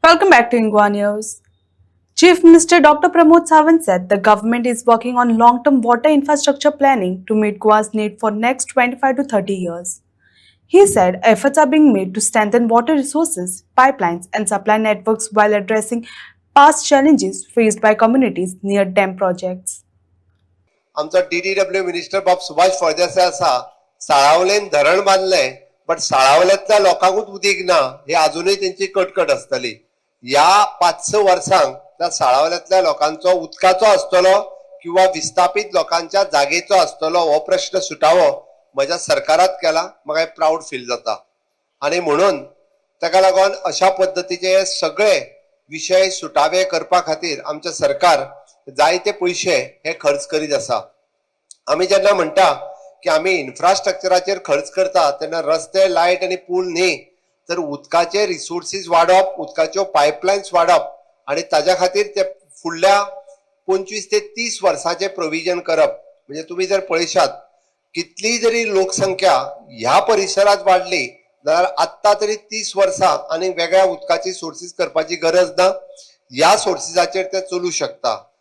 Welcome back to Ingwa News. Chief Minister Dr. Pramod Sawant said the government is working on long-term water infrastructure planning to meet Goa's need for next 25 to 30 years. He said efforts are being made to strengthen water resources, pipelines and supply networks while addressing past challenges faced by communities near dam projects. आमचो DDW minister बाब सुभाष फळदेसाय आसा साळावलेन धरण बांधले but साळावल्यातल्या लोकांकूच उदीक ना हे अजूनही त्यांची कटकट असतली. या 5-6 वर्सांक त्या साळावल्यातल्या लोकांचो उदकाचो आसतलो किंवा विस्थापित लोकांच्या जागेचो आसतलो हो प्रश्न सुटावो माझ्या सरकारात केला. म्हाका प्राऊड फील जाता आणि म्हणून ताका लागून अशा पद्धतीचे सगळे विषय सुटावे करपा खातीर आमचे सरकार जायते पैसे हे खर्च करीत आसा. आम्ही जेन्ना म्हणटा की आम्ही इन्फ्रास्ट्रक्चराचेर खर्च करता तेन्ना रस्ते लाईट आणि पूल न्ही तर उदकाचे रिसोर्सीस वाडप, उदकाच्यो पायपलायन्स वाडप आणि ताज्या खातीर ते फुडल्या 25 ते 30 वर्सांचे प्रोविजन करप. म्हणजे तुम्ही जर पळयशात कितली जरी लोकसंख्या ह्या परिसरात वाढली जाल्यार आत्ता तरी 30 वर्सां आणि वेगळ्या उदकाची सोर्सीस करपाची गरज ना. ह्या सोर्सीसाचेर ते चलू शकता.